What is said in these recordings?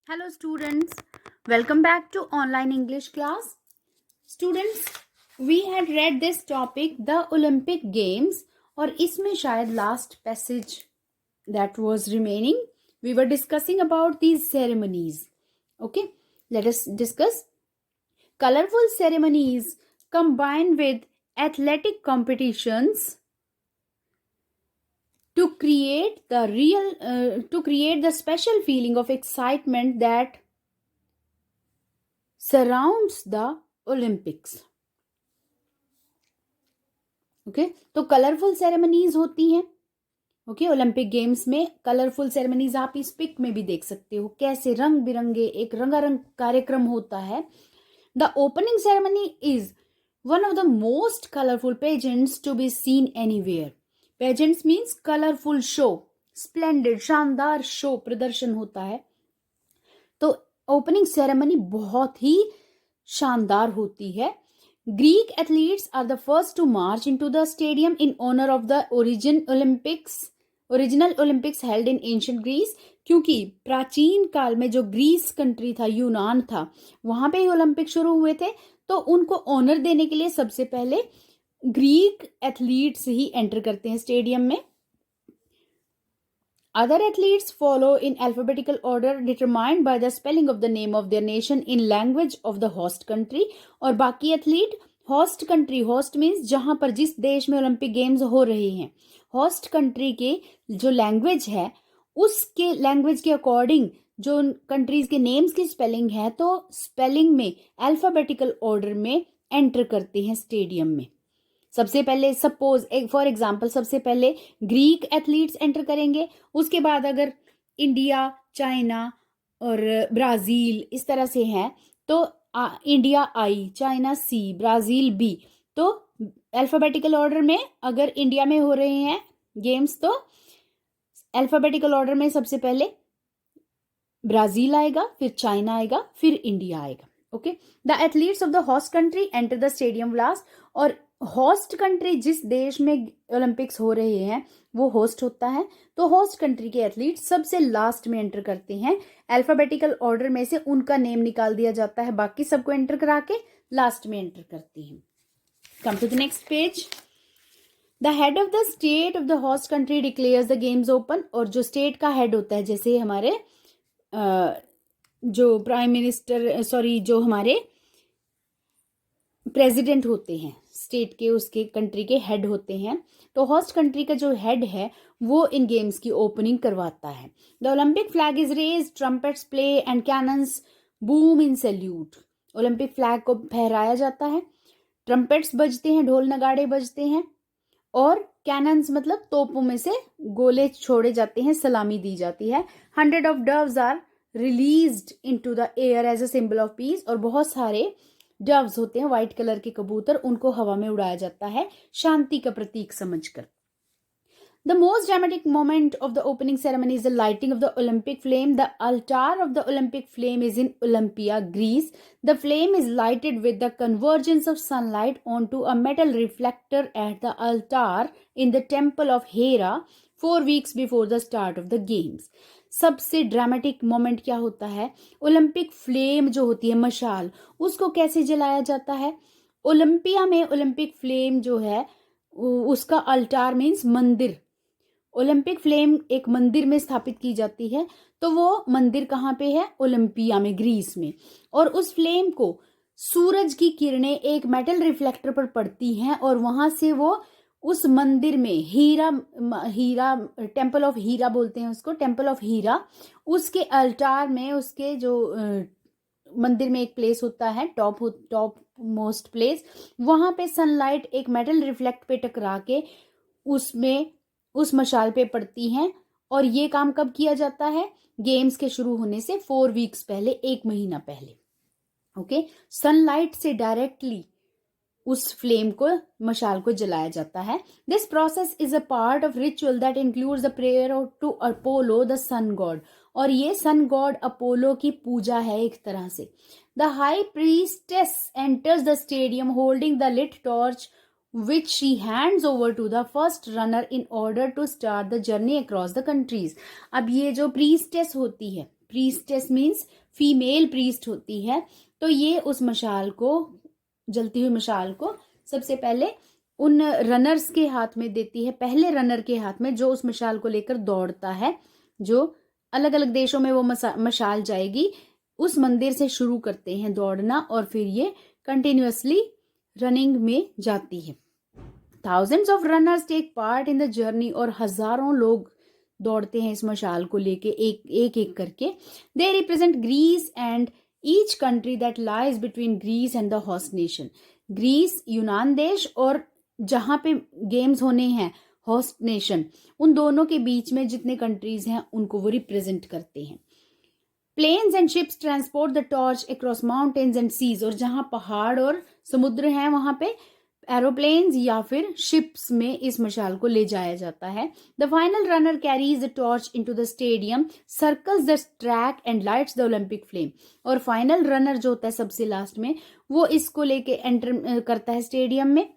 Hello students, welcome back to online English class. Students, we had read this topic the Olympic Games और इसमें शायद last passage that was remaining. We were discussing about these ceremonies. Okay, let us discuss. Colorful ceremonies combined with athletic competitions to create the special feeling of excitement that surrounds the Olympics. Okay तो colourful ceremonies होती हैं. Okay Olympic games में colourful ceremonies आप इस pick में भी देख सकते हो कैसे रंग बिरंगे एक रंगारंग कार्यक्रम होता है. The opening ceremony is one of the most colourful pageants to be seen anywhere. Pageants means colourful show, splendid शानदार शो प्रदर्शन होता है. तो ओपनिंग सेरेमनी बहुत ही शानदार होती है. Greek athletes are the first to march into the stadium in honour of the original Olympics held in ancient Greece. क्योंकि प्राचीन काल में जो ग्रीस कंट्री था, यूनान था, वहां पे ही ओलंपिक शुरू हुए थे. तो उनको ऑनर देने के लिए सबसे पहले ग्रीक एथलीट्स ही एंटर करते हैं स्टेडियम में. Other athletes follow in alphabetical order determined by the spelling of the name of their nation in language of the host country. और बाकी athlete host country, host means जहां पर जिस देश में ओलंपिक गेम्स हो रहे हैं, होस्ट कंट्री के जो लैंग्वेज है उसके लैंग्वेज के अकॉर्डिंग जो कंट्रीज के नेम्स की स्पेलिंग है तो स्पेलिंग में अल्फाबेटिकल ऑर्डर में एंटर करते हैं स्टेडियम में. सबसे पहले सपोज फॉर एग्जाम्पल सबसे पहले ग्रीक एथलीट्स एंटर करेंगे. उसके बाद अगर इंडिया, चाइना और ब्राजील इस तरह से है तो India I, China C, Brazil B. तो अल्फाबेटिकल ऑर्डर में अगर इंडिया में हो रहे हैं गेम्स तो अल्फाबेटिकल ऑर्डर में सबसे पहले ब्राजील आएगा, फिर चाइना आएगा, फिर इंडिया आएगा. Okay the athletes of the host country enter the stadium last. और होस्ट कंट्री जिस देश में ओलंपिक्स हो रहे हैं वो होस्ट होता है. तो होस्ट कंट्री के एथलीट सबसे लास्ट में एंटर करते हैं. अल्फाबेटिकल ऑर्डर में से उनका नेम निकाल दिया जाता है, बाकी सबको एंटर करा के लास्ट में एंटर करते हैं. Come to the next page. The head of the state of the host country declares the games open. और जो स्टेट का हेड होता है, जैसे हमारे जो प्राइम मिनिस्टर जो हमारे प्रेसिडेंट होते हैं स्टेट के, उसके कंट्री के हेड होते हैं. तो होस्ट कंट्री का जो हेड है वो इन गेम्स की ओपनिंग करवाता है. The Olympic flag is raise, trumpets play and cannons boom in salute. Olympic flag को फहराया जाता है, ट्रम्पेट्स बजते हैं, ढोल नगाड़े बजते हैं और कैनन्स मतलब तोपों में से गोले छोड़े जाते हैं, सलामी दी जाती है. 100 of doves are released into the air as a symbol of peace. और बहुत सारे डव्स होते हैं, व्हाइट कलर के कबूतर, उनको हवा में उड़ाया जाता है शांति का प्रतीक समझकर. The most dramatic moment of the opening ceremony is the lighting of the Olympic flame. The altar of the Olympic flame is in Olympia, Greece. The flame is lighted with the convergence of sunlight onto a metal reflector at the altar in the temple of Hera 4 weeks before the start of the games. सबसे dramatic moment क्या होता है? Olympic flame जो होती है, मशाल, उसको कैसे जलाया जाता है? ओलंपिया में ओलंपिक फ्लेम जो है उसका अल्टार मीन्स मंदिर. ओलंपिक फ्लेम एक मंदिर में स्थापित की जाती है. तो वो मंदिर कहाँ पे है? ओलंपिया में, ग्रीस में. और उस फ्लेम को सूरज की किरणें एक मेटल रिफ्लेक्टर पर पड़ती हैं और वहां से वो उस मंदिर में हीरा टेम्पल ऑफ हीरा बोलते हैं उसको, टेम्पल ऑफ हीरा, उसके अल्टार में, उसके जो मंदिर में एक प्लेस होता है टॉप मोस्ट प्लेस, वहां पे सनलाइट एक मेटल रिफ्लेक्ट पे टकरा के उसमें उस मशाल पे पड़ती हैं. और ये काम कब किया जाता है? गेम्स के शुरू होने से 4 वीक्स पहले, 1 महीना पहले. ओके सनलाइट से डायरेक्टली उस फ्लेम को, मशाल को जलाया जाता है. This process is a part of ritual that includes the prayer to Apollo the sun god. और ये सन गॉड अपोलो की पूजा है एक तरह से. The high priestess enters the stadium holding the lit torch which she hands over to the first runner in order to start the journey across the countries. अब ये जो प्रीस्टेस होती है, प्रीस्टेस मीन्स फीमेल प्रीस्ट होती है। तो ये उस मशाल को, जलती हुई मशाल को सबसे पहले उन रनर्स के हाथ में देती है, पहले रनर के हाथ में जो उस मशाल को लेकर दौड़ता है। जो अलग अलग देशों में वो मशाल जाएगी, उस मंदिर से शुरू करते हैं दौड़ना और फिर ये कंटिन्यूअसली रनिंग में जाती है। Thousands of runners take part in the journey और हजारों लोग दौड़ते हैं इस मशाल को लेके एक एक करके। They represent Greece and each country that lies between Greece and the host nation. Greece यूनान देश और जहाँ पे गेम्स होने हैं होस्ट नेशन, उन दोनों के बीच में जितने कंट्रीज हैं उनको वो रिप्रेजेंट करते हैं। Planes and ships transport the torch across mountains and seas, और जहाँ पहाड़ और समुद्र हैं वहां पे एरोप्लेन्स या फिर शिप्स में इस मशाल को ले जाया जाता है। The final runner carries the torch into the stadium, circles the track and lights the Olympic flame. और फाइनल रनर जो होता है सबसे लास्ट में, वो इसको लेके एंटर करता है स्टेडियम में,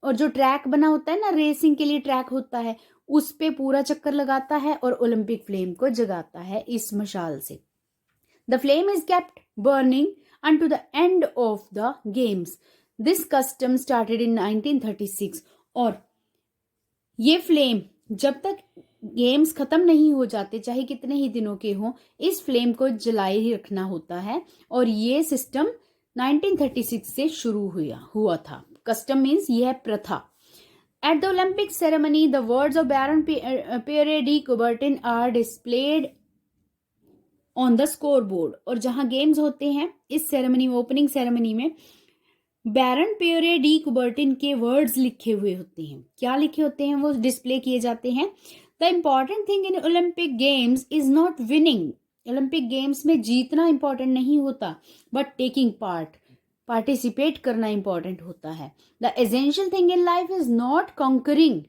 और जो ट्रैक बना होता है ना, रेसिंग के लिए ट्रैक होता है, उस पे पूरा चक्कर लगाता है और ओलंपिक फ्लेम को जगाता है इस मशाल से। The flame is kept burning unto the end of the games. This custom started in 1936 और ये फ्लेम जब तक गेम्स खत्म नहीं हो जाते, चाहे कितने ही दिनों के हों, इस फ्लेम को जलाए ही रखना होता है। और ये सिस्टम 1936 से शुरू हुआ था। कस्टम मीन्स यह प्रथा। At the Olympic ceremony, the words of Baron Pierre de Coubertin are displayed on the scoreboard. और जहां गेम्स होते हैं इस सेरेमनी में, ओपनिंग सेरेमनी में, बैरन पियरे डी कुबर्टिन के वर्ड्स लिखे हुए होते हैं। क्या लिखे होते हैं? वो डिस्प्ले किए जाते हैं। The important thing in Olympic games is not winning. Olympic games में जीतना इंपॉर्टेंट नहीं होता, बट टेकिंग पार्ट, पार्टिसिपेट करना इंपॉर्टेंट होता है। The essential thing in life is not conquering.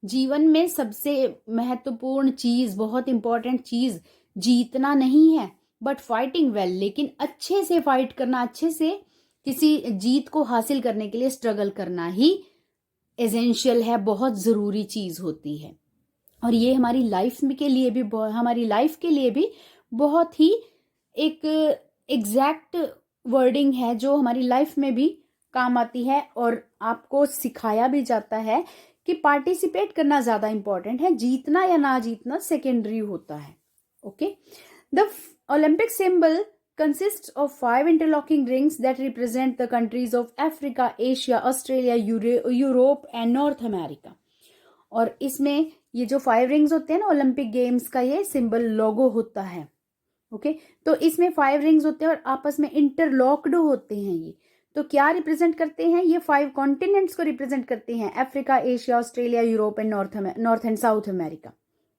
जीवन में सबसे महत्वपूर्ण चीज, बहुत इंपॉर्टेंट चीज जीतना नहीं है, बट फाइटिंग वेल, लेकिन अच्छे से फाइट करना, अच्छे से किसी जीत को हासिल करने के लिए स्ट्रगल करना ही एसेंशियल है, बहुत जरूरी चीज होती है। और ये हमारी लाइफ के लिए भी बहुत ही एक एग्जैक्ट वर्डिंग है जो हमारी लाइफ में भी काम आती है, और आपको सिखाया भी जाता है कि पार्टिसिपेट करना ज्यादा इंपॉर्टेंट है, जीतना या ना जीतना सेकेंडरी होता है। Okay, the Olympic symbol consists of 5 interlocking rings that represent the countries of Africa, Asia, Australia, Europe and North America. और इसमें ये जो 5 रिंग्स होते हैं ना ओलंपिक गेम्स का, ये सिंबल लोगो होता है। ओके, तो इसमें 5 रिंग्स होते हैं और आपस में इंटरलॉक्ड होते हैं। ये तो क्या रिप्रेजेंट करते हैं? ये 5 कॉन्टिनेंट्स को रिप्रेजेंट करते हैं, Africa, Asia, Australia, Europe and North and South America.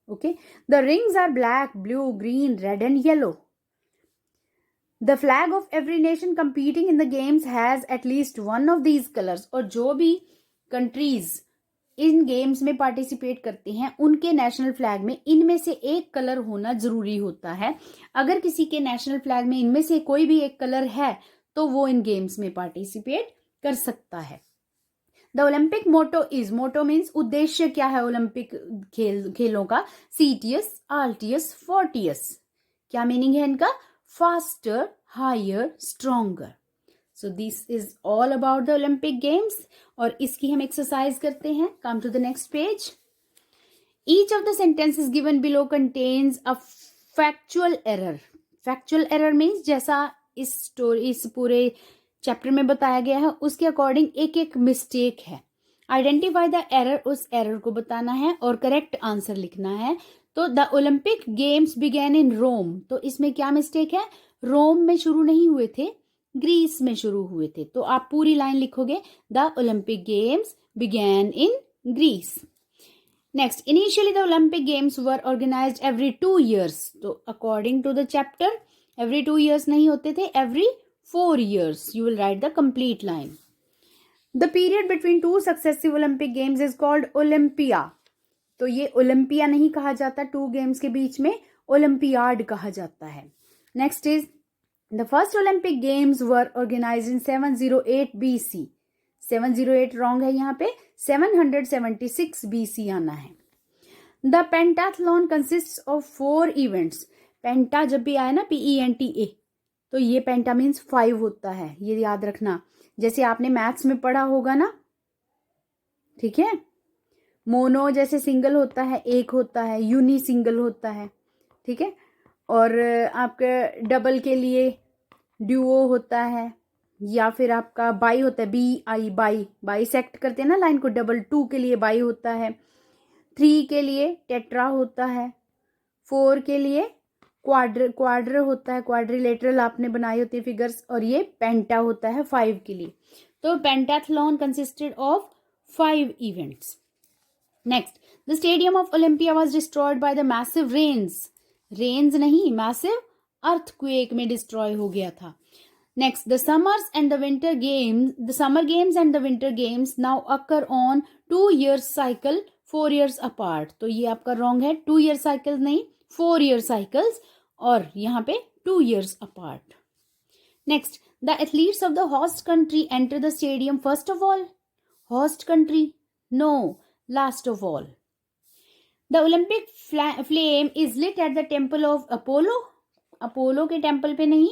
Okay, the rings are black, blue, green, red and yellow. The flag of every nation competing in the games has at least one of these colors. और जो भी countries in games में participate करते हैं उनके national flag में इनमें से एक कलर होना जरूरी होता है। अगर किसी के नेशनल फ्लैग में इनमें से कोई भी एक कलर है तो वो इन गेम्स में पार्टिसिपेट कर सकता है। The Olympic motto is, motto means उद्देश्य क्या है ओलंपिक खेलों का? सीटियस, आल्टियस, फोर्टियस। क्या मीनिंग है इनका? faster, higher, stronger. So this is all about the Olympic Games. और इसकी हम एक्सरसाइज करते हैं। Come to the next page. Each of the sentences given below contains a factual error. Factual error means जैसा इस पूरे चैप्टर में बताया गया है उसके अकॉर्डिंग एक एक मिस्टेक है। आइडेंटिफाई द एरर, उस एरर को बताना है और करेक्ट आंसर लिखना है। तो द ओलंपिक गेम्स बिगेन इन रोम, तो इसमें क्या मिस्टेक है? रोम में शुरू नहीं हुए थे, ग्रीस में शुरू हुए थे। तो आप पूरी लाइन लिखोगे, the Olympic games begin in Greece. Next, initially the Olympic games were organised every 2 years. तो according to the chapter every 2 years नहीं होते थे, every 4 years. You will write the complete line. The period between 2 successive Olympic games is called Olympia. तो ये Olympia नहीं कहा जाता, 2 games के बीच में ओलंपियाड कहा जाता है। Next is the first Olympic games were organized in 708 BC. 708 wrong है यहाँ पे, 776 BC आना है। The pentathlon consists of 4 events. Penta जब भी आए ना, PENTA, तो ये पेंटा मीन्स 5 होता है, ये याद रखना, जैसे आपने मैथ्स में पढ़ा होगा ना, ठीक है। मोनो जैसे सिंगल होता है, एक होता है, यूनी सिंगल होता है, ठीक है। और आपके डबल के लिए ड्यूओ होता है, या फिर आपका बाई होता है, BI, बाई सेक्ट करते हैं ना लाइन को, डबल 2 के लिए बाई होता है, 3 के लिए टेट्रा होता है, 4 के लिए क्वाड्र होता है, क्वाड्रिलेटरल आपने बनाई होती है फिगर्स, और ये पेंटा होता है 5 के लिए। तो pentathlon consisted of 5 events. Next, the stadium of Olympia was destroyed by the massive rains नहीं, मैसिव अर्थक्वेक में डिस्ट्रॉय हो गया था। Next, the summer games and the winter games now occur on 2 years cycle 4 years apart। तो ये आपका wrong है, 2 year cycle नहीं, 4 year cycles, और यहाँ पे 2 years apart। Next, the athletes of the host country enter the stadium first of all. Host country, no, last of all. The Olympic flame is lit at the temple of Apollo. Apollo के temple पे नहीं,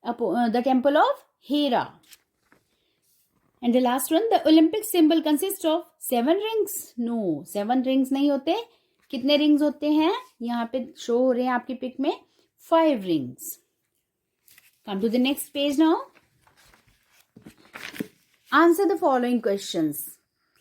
the temple of Hera. And the last one, the Olympic symbol consist of 7 rings। No, 7 rings नहीं होते। कितने rings होते हैं? यहाँ पे शो हो रहे हैं आपकी पिक में 5 rings। Come to the next page now. Answer the following questions.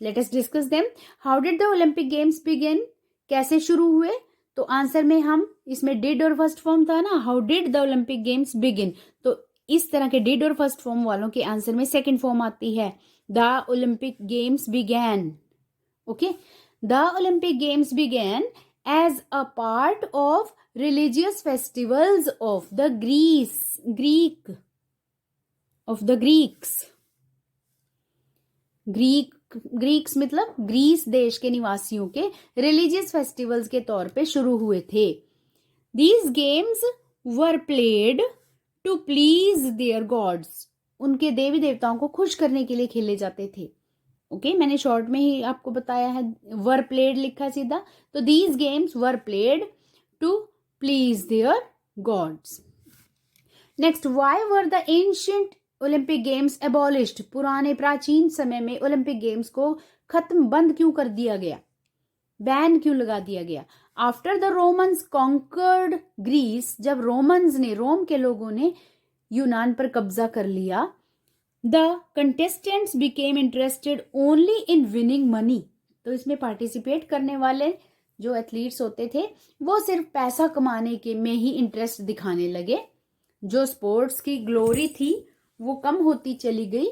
Let us discuss them. How did the Olympic games begin? कैसे शुरू हुए? तो आंसर में हम इसमें डिड और फर्स्ट फॉर्म था ना, how did the Olympic games begin, तो इस तरह के डिड और फर्स्ट फॉर्म वालों के आंसर में सेकंड फॉर्म आती है, the Olympic games began. Okay, the Olympic games began as a part of religious festivals of the Greeks मतलब ग्रीस देश के निवासियों के रिलीजियस फेस्टिवल्स के तौर पे शुरू हुए थे। These games were played to please their gods. उनके देवी देवताओं को खुश करने के लिए खेले जाते थे। ओके, मैंने शॉर्ट में ही आपको बताया है, वर प्लेड लिखा सीधा, तो these games were played to please their gods. Next, why were the ancient Olympic games abolished? पुराने प्राचीन समय में ओलंपिक गेम्स को बंद क्यों कर दिया गया, बैन क्यों लगा दिया गया? After the Romans conquered Greece, जब रोम के लोगों ने यूनान पर कब्जा कर लिया, the contestants became interested only in winning money. तो इसमें पार्टिसिपेट करने वाले जो एथलीट्स होते थे वो सिर्फ पैसा कमाने के में ही इंटरेस्ट दिखाने लगे। जो स्पोर्ट्स की ग्लोरी थी वो कम होती चली गई,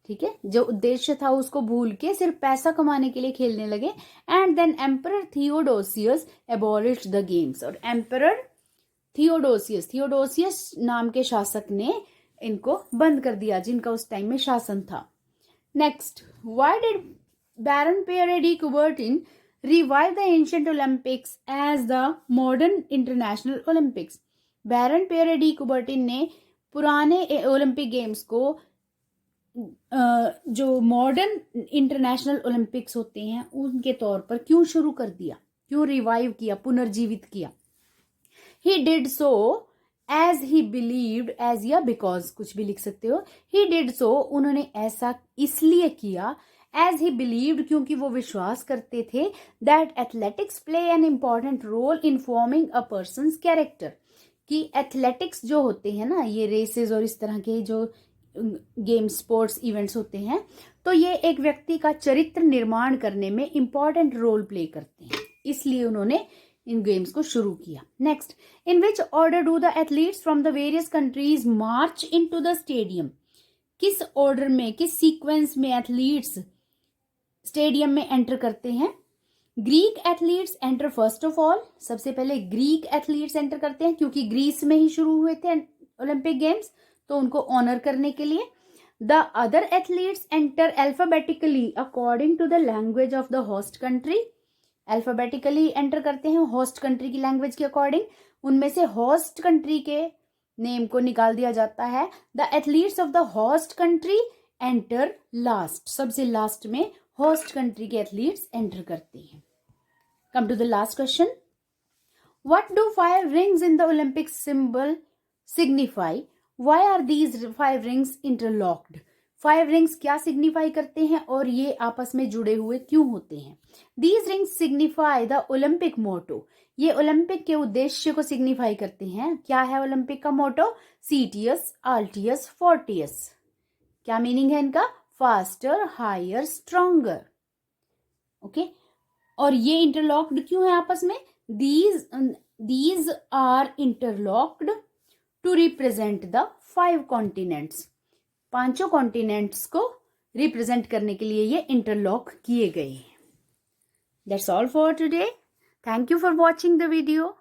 ठीक है, जो उद्देश्य था उसको भूल के सिर्फ पैसा कमाने के लिए खेलने लगे। And then emperor Theodosius abolished the games, और एम्परर थियोडोसियस नाम के शासक ने इनको बंद कर दिया, जिनका उस टाइम में शासन था। Next, why did Baron Pierre de Coubertin revive the ancient Olympics as the modern international Olympics? Baron Pierre de Coubertin ने पुराने ओलंपिक गेम्स को जो मॉडर्न इंटरनेशनल ओलंपिक्स होते हैं उनके तौर पर क्यों शुरू कर दिया, क्यों रिवाइव किया, पुनर्जीवित किया? He did so as he believed, as या बिकॉज कुछ भी लिख सकते हो। ही डिड सो, उन्होंने ऐसा इसलिए किया, एज ही बिलीव्ड क्योंकि वो विश्वास करते थे, that athletics play an important role in forming a person's character, कि एथलेटिक्स जो होते हैं ना, ये रेसेस और इस तरह के जो गेम स्पोर्ट्स इवेंट्स होते हैं, तो ये एक व्यक्ति का चरित्र निर्माण करने में इंपॉर्टेंट रोल प्ले करते हैं, इसलिए उन्होंने इन गेम्स को शुरू किया। Next, in which order do the athletes from the various countries March into the stadium? किस ऑर्डर में, किस सीक्वेंस में एथलीट्स स्टेडियम में एंटर करते हैं? Greek athletes enter first of all, सबसे पहले ग्रीक एथलीट्स एंटर करते हैं क्योंकि ग्रीस में ही शुरू हुए थे ओलंपिक गेम्स, तो उनको ऑनर करने के लिए। The other athletes enter alphabetically according to the language of the host country. Alphabetically enter करते हैं होस्ट कंट्री की लैंग्वेज के अकॉर्डिंग, उनमें से होस्ट कंट्री के नेम को निकाल दिया जाता है। The athletes of the host country enter last, सबसे लास्ट में होस्ट कंट्री के एथलीट्स एंटर करते हैं। Come to the last question. What do 5 rings in the Olympic symbol signify? Why are these 5 rings interlocked? 5 rings क्या signify करते हैं और ये आपस में जुड़े हुए क्यों होते हैं? These rings signify the Olympic motto. ये ओलंपिक के उद्देश्य को सिग्निफाई करते हैं. क्या है ओलंपिक का मोटो? सीटियस, आल्टियस, फोर्टियस. क्या मीनिंग है इनका? Faster, higher, stronger. ओके. और ये इंटरलॉक्ड क्यों है आपस में? These are interlocked to represent the 5 continents. 5 continents को रिप्रेजेंट करने के लिए ये इंटरलॉक किए गए हैं. That's all for today. Thank you for watching the video.